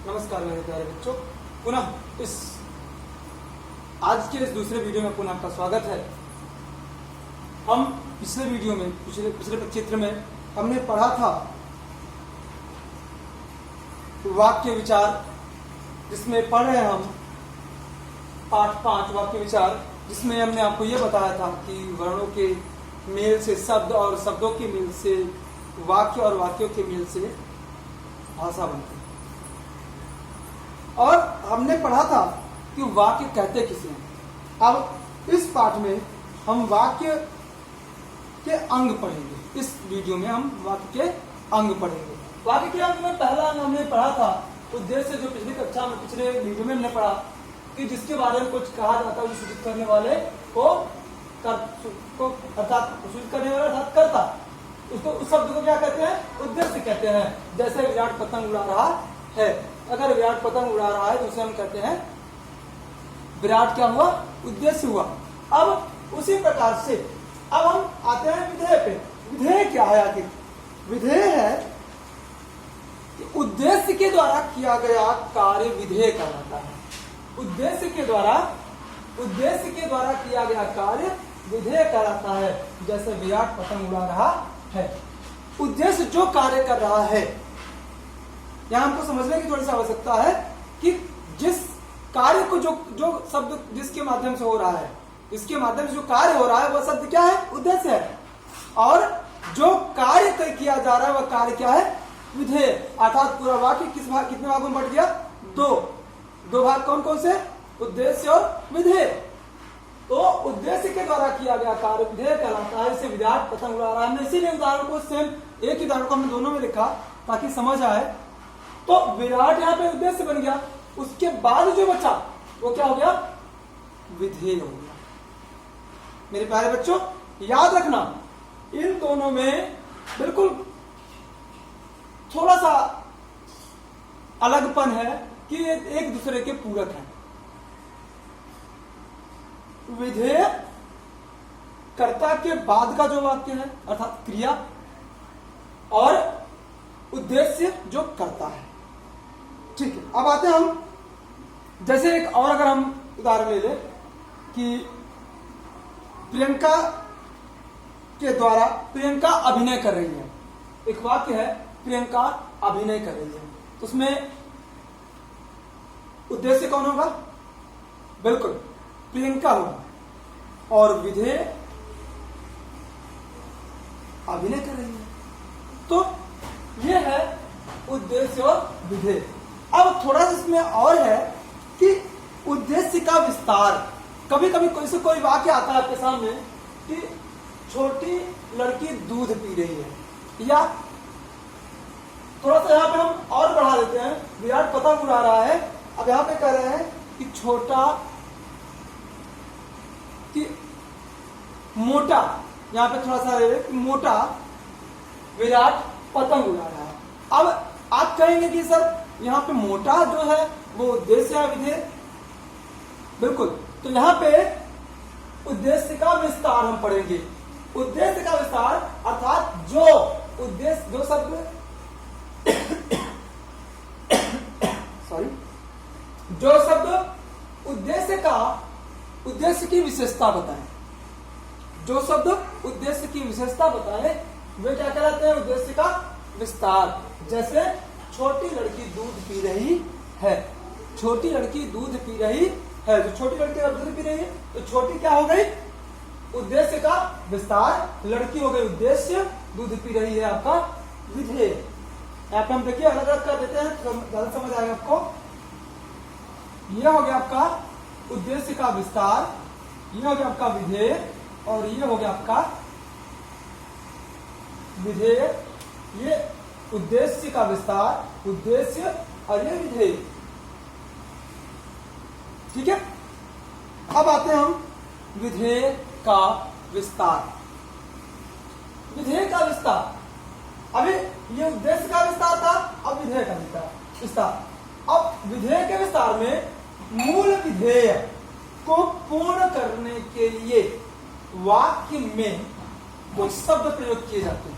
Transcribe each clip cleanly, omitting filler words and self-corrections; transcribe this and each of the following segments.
नमस्कार मेरे प्यारे बच्चों, पुनः इस आज के इस दूसरे वीडियो में पुनः आपका स्वागत है। हम पिछले वीडियो में पिछले चित्र में हमने पढ़ा था वाक्य विचार, जिसमें पढ़ रहे हैं हम पाठ 5 वाक्य विचार, जिसमें हमने आपको यह बताया था कि वर्णों के मेल से शब्द और शब्दों के मेल से वाक्य और वाक्यों के मेल से भाषा बनती है। और हमने पढ़ा था कि वाक्य कहते किसे हैं। अब इस पाठ में हम वाक्य के अंग पढ़ेंगे। इस वीडियो में हम वाक्य के अंग पढ़ेंगे। वाक्य के अंग में पहला अंग हमने पढ़ा था उद्देश्य, जो पिछली कक्षा में पिछले वीडियो में हमने पढ़ा कि जिसके बारे में कुछ कहा जाता है वो सूचित करने वाले को अर्थात सूचित करने वाला अर्थात करता, उसको उस शब्द को क्या कहते हैं? उद्देश्य कहते हैं। जैसे विराट पतंग उड़ा रहा है, अगर विराट पतंग उड़ा रहा है तो उसे हम कहते हैं विराट क्या हुआ? उद्देश्य हुआ। अब उसी प्रकार से अब हम आते हैं विधेय पे। विधेय क्या है आखिर? विधेय है कि उद्देश्य के द्वारा किया गया कार्य विधेय कहलाता है। उद्देश्य के द्वारा किया गया कार्य विधेय कहलाता है। जैसे विराट पतंग उड़ा रहा है, उद्देश्य जो कार्य कर रहा है, यहां हमको समझने की थोड़ी सी आवश्यकता है कि जिस कार्य को जो शब्द जिसके माध्यम से हो रहा है, जिसके माध्यम से जो कार्य हो रहा है वह शब्द क्या है? उद्देश्य है। और जो कार्य किया जा रहा है वह कार्य क्या है? विधेय। अर्थात पूरा वाक्य कितने भागों में बट गया? दो भाग। कौन कौन से? उद्देश्य और विधेय। तो उद्देश्य के द्वारा किया गया कार्य विधेय कहलाता है। इसे विराट पतंग उड़ा रहा है। हमने इसीलिए उदाहरण को सेम एक ही उदाहरण को हमने दोनों में लिखा ताकि समझ आए। तो विराट यहाँ पे उद्देश्य बन गया, उसके बाद जो बचा वो क्या हो गया? विधेय हो गया। मेरे प्यारे बच्चों, याद रखना इन दोनों में बिल्कुल थोड़ा सा अलगपन है कि ये एक दूसरे के पूरक हैं। विधेय कर्ता के बाद का जो वाक्य है अर्थात क्रिया, और उद्देश्य जो करता है। ठीक है, अब आते हैं हम जैसे एक और अगर हम उदाहरण ले लें कि प्रियंका के द्वारा प्रियंका अभिनय कर रही है। एक वाक्य है प्रियंका अभिनय कर रही है, तो उसमें उद्देश्य कौन होगा? बिल्कुल प्रियंका होगा, और विधेय अभिनय कर रही है। तो यह है उद्देश्य और विधेय। अब थोड़ा सा इसमें और है कि उद्देश्य का विस्तार। कभी कभी कोई वाक्य आता है आपके सामने कि छोटी लड़की दूध पी रही है, या थोड़ा सा यहाँ पे हम और बढ़ा देते हैं, विराट पतंग उड़ा रहा है। अब यहाँ पे कह रहे हैं कि मोटा, यहाँ पे थोड़ा सा मोटा विराट पतंग उड़ा रहा है। अब आप कहेंगे कि सर यहाँ पे मोटा जो है वो उद्देश्य है विधेय? बिल्कुल। तो यहाँ पे उद्देश्य का विस्तार हम पढ़ेंगे। उद्देश्य का विस्तार अर्थात जो उद्देश्य, जो शब्द जो शब्द उद्देश्य की विशेषता बताएं, जो शब्द उद्देश्य की विशेषता बताएं वे क्या कहलाते हैं? उद्देश्य का विस्तार। जैसे छोटी लड़की दूध पी रही है। छोटी लड़की दूध पी रही है, तो छोटी लड़की अगर दूध पी रही है तो छोटी क्या हो गई? उद्देश्य का विस्तार। लड़की हो गई उद्देश्य, दूध पी रही है आपका विधेय। यहाँ पे हम देखिए अलग अलग कर देते हैं, ज्यादा समझ आएगा आपको। यह हो गया आपका उद्देश्य का विस्तार, यह हो गया आपका विधेय, और यह हो गया आपका विधेय। ये उद्देश्य का विस्तार, उद्देश्य, और ये विधेय। ठीक है, अब आते हैं हम विधेय का विस्तार। विधेय का विस्तार, अभी ये उद्देश्य का विस्तार था, अब विधेय का विस्तार। अब विधेय के विस्तार में मूल विधेय को पूर्ण करने के लिए वाक्य में कुछ शब्द प्रयोग किए जाते हैं।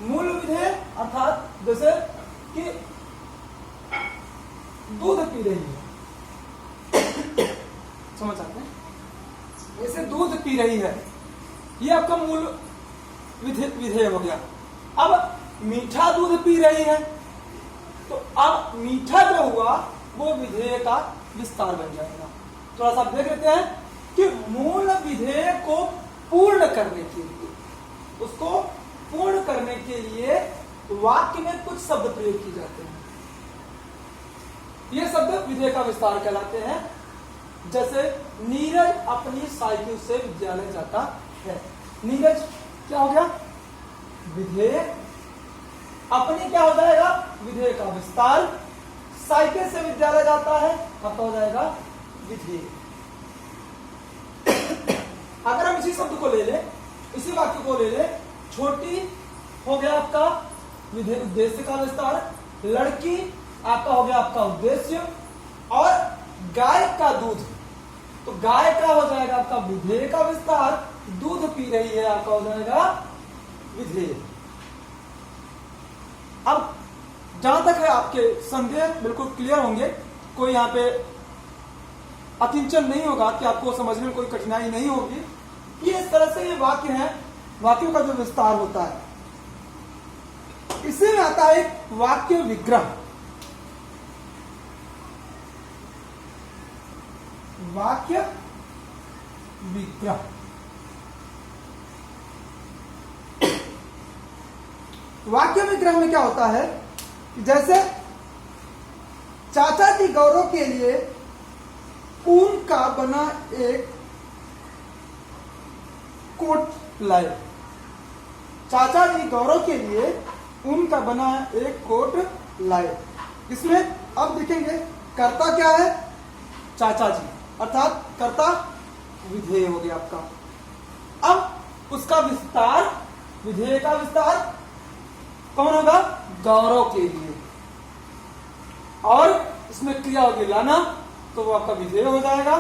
मूल विधेय अर्थात जैसे कि दूध पी रही है, समझ आते हैं, जैसे दूध पी रही है, ये आपका मूल विधेय हो गया। अब मीठा दूध पी रही है, तो अब मीठा जो हुआ वो विधेय का विस्तार बन जाएगा। थोड़ा सा देख लेते हैं कि मूल विधेय को पूर्ण करने के लिए, उसको पूर्ण करने के लिए वाक्य में कुछ शब्द प्रयोग किए जाते हैं। ये शब्द विधेय का विस्तार कहलाते हैं। जैसे नीरज अपनी साइकिल से विद्यालय जाता है। नीरज क्या हो गया? विधेय। अपनी क्या हो जाएगा? विधेय का विस्तार। साइकिल से विद्यालय जाता है, आपका हो जाएगा विधेय। अगर हम इसी शब्द को ले लें, इसी वाक्य को ले लें, छोटी हो गया आपका विधेय, उद्देश्य का विस्तार। लड़की आपका हो गया आपका उद्देश्य। और गाय का दूध, तो गाय का हो जाएगा आपका विधेय का विस्तार। दूध पी रही है, आपका हो जाएगा विधेय। अब जहां तक है आपके संदेह बिल्कुल क्लियर होंगे, कोई यहाँ पे अकिंचन नहीं होगा कि आपको समझने में कोई कठिनाई नहीं होगी। ये इस तरह से ये वाक्य है, वाक्यों का जो विस्तार होता है, इसी में आता है एक वाक्य विग्रह। वाक्य विग्रह। वाक्य विग्रह में क्या होता है? जैसे चाचा जी गौरव के लिए ऊन का बना एक कोट लाए। चाचा जी गौरव के लिए ऊन का बना एक कोट लाए। इसमें अब देखेंगे कर्ता क्या है? चाचा जी, अर्थात कर्ता विधेय हो गया आपका। अब उसका विस्तार, विधेय का विस्तार कौन होगा? गौरव के लिए। और इसमें क्रिया होगी लाना, तो वो आपका विधेय हो जाएगा।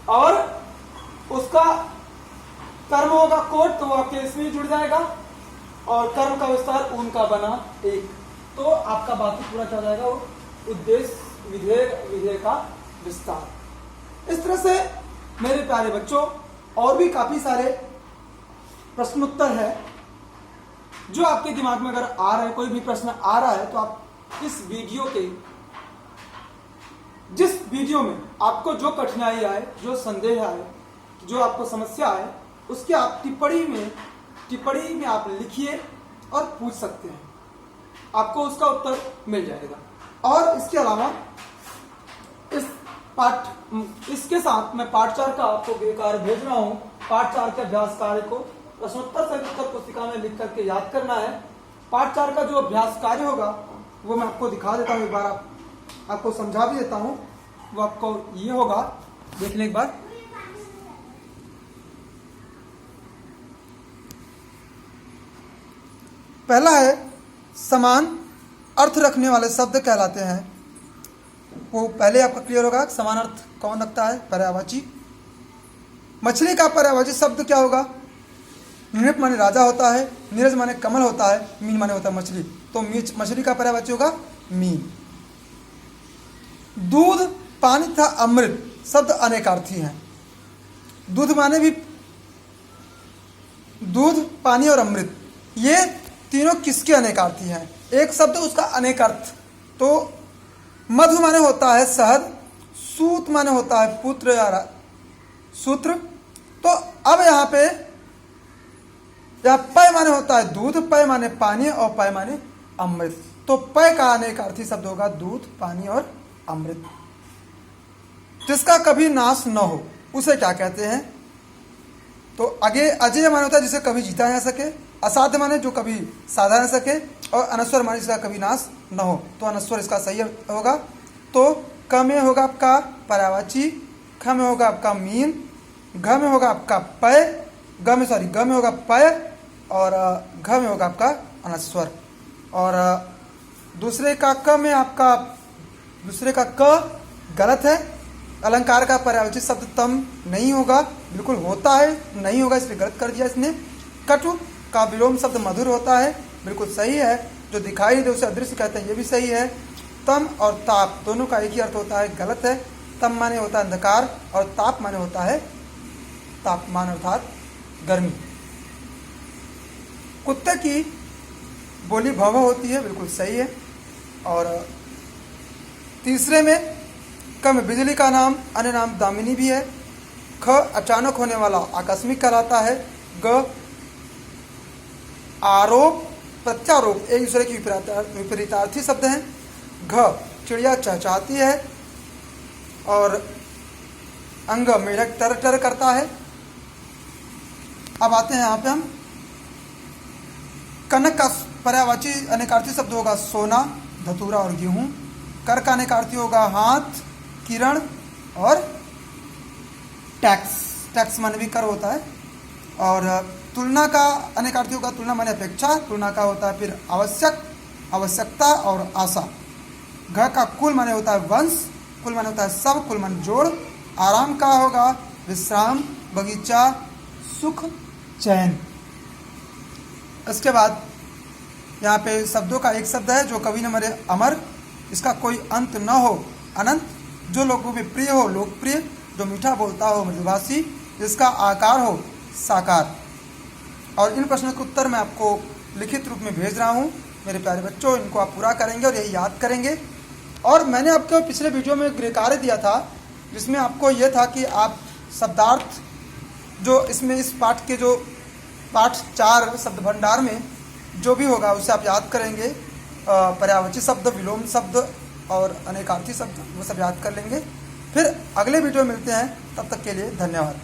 और उसका कर्म होगा कोट, तो वो आपके इसमें जुड़ जाएगा। और कर्म का विस्तार उनका बना एक, तो आपका बाकी पूरा क्या हो जाएगा? वो उद्देश्य विधेय का विस्तार। इस तरह से मेरे प्यारे बच्चों और भी काफी सारे प्रश्न उत्तर है जो आपके दिमाग में अगर आ रहा है, कोई भी प्रश्न आ रहा है, तो आप इस वीडियो के, जिस वीडियो में आपको जो कठिनाई आए, जो संदेह आए, जो आपको समस्या आए, उसके आप टिप्पणी में आप लिखिए और पूछ सकते हैं, आपको उसका उत्तर मिल जाएगा। और इसके अलावा इसके साथ मैं पाठ 4 का आपको कार्य भेज रहा हूं। पाठ 4 के अभ्यास कार्य को प्रश्नोत्तर से उत्तर पुस्तिका में लिख करके याद करना है। पाठ 4 का जो अभ्यास कार्य होगा वो मैं आपको दिखा देता हूं, एक बार आपको समझा भी देता हूं। वो आपको ये होगा, देखने एक बार। पहला है समान अर्थ रखने वाले शब्द कहलाते हैं। वो पहले आपका क्लियर होगा, समान अर्थ कौन रखता है? पर्यायवाची। मछली का पर्यायवाची शब्द क्या होगा? नृप माने राजा होता है, नीरज माने कमल होता है, मीन माने होता है मछली, तो मछली का पर्यायवाची होगा मीन। दूध, पानी तथा अमृत शब्द अनेकार्थी हैं। दूध माने भी, दूध, पानी और अमृत, ये तीनों किसके अनेकार्थी हैं? एक शब्द उसका अनेक अर्थ। तो मधु माने होता है शहद, सूत माने होता है पुत्र या सूत्र। तो अब यहाँ पे पय माने होता है दूध, पय माने पानी और पय माने अमृत। तो पय का अनेकार्थी शब्द होगा दूध, पानी और अमृत। जिसका कभी नाश न हो उसे क्या कहते हैं? तो आगे अजय माने होता है जिसे कभी जीता ना सके, असाध्य माने जो कभी साधा ना सके, और अनस्वर माने जिसका कभी नाश न हो। तो अनस्वर इसका सही होगा। तो क में होगा आपका पर्यायवाची, ख में होगा आपका मीन, घ में होगा आपका पय, ग में होगा पय, और घ में होगा आपका अनस्वर। और दूसरे का क में आपका, दूसरे का क गलत है। अलंकार का पर्यायवाची शब्द तम नहीं होगा, बिल्कुल होता है, नहीं होगा, इसलिए गलत कर दिया इसने। कटु का विलोम शब्द मधुर होता है, बिल्कुल सही है। जो दिखाई नहीं दे उसे अदृश्य कहते हैं, ये भी सही है। तम और ताप दोनों का एक ही अर्थ होता है, गलत है। तम माने होता है अंधकार और ताप माने होता है तापमान अर्थात गर्मी। कुत्ते की बोली भव होती है, बिल्कुल सही है। और तीसरे में क में बिजली का नाम अन्य नाम दामिनी भी है। ख अचानक होने वाला आकस्मिक कहलाता है। ग आरोप प्रत्यारोप एक दूसरे की विपरीतार्थी शब्द हैं। घ चिड़िया चहचहाती है और अंग मेढक टर टर करता है। अब आते हैं यहाँ पे हम कनक का पर्यायवाची अनेकार्थी शब्द होगा सोना, धतूरा और गेहूं। कर का अनेकार्थी होगा हाथ, किरण और टैक्स। टैक्स माने भी कर होता है। और तुलना का अनेकार्थी होगा तुलना माने अपेक्षा, तुलना का होता है फिर आवश्यक, आवश्यकता और आशा। घ का कुल माने होता है वंश, कुल माने होता है सब, कुल माने जोड़। आराम का होगा विश्राम, बगीचा, सुख, चैन। इसके बाद यहाँ पे शब्दों का एक शब्द है जो कवि ने मरे अमर, इसका कोई अंत न हो अनंत, जो लोगों में प्रिय हो लोकप्रिय, जो मीठा बोलता हो मृदुभाषी, जिसका आकार हो साकार। और इन प्रश्नों के उत्तर मैं आपको लिखित रूप में भेज रहा हूँ मेरे प्यारे बच्चों, इनको आप पूरा करेंगे और यही याद करेंगे। और मैंने आपको पिछले वीडियो में गृह कार्य दिया था जिसमें आपको यह था कि आप शब्दार्थ जो इसमें इस पाठ के जो पाठ 4 शब्द भंडार में जो भी होगा उसे आप याद करेंगे। पर्यायवाची शब्द, विलोम शब्द और अनेकार्थी शब्द वो सब याद कर लेंगे। फिर अगले वीडियो में मिलते हैं, तब तक के लिए धन्यवाद।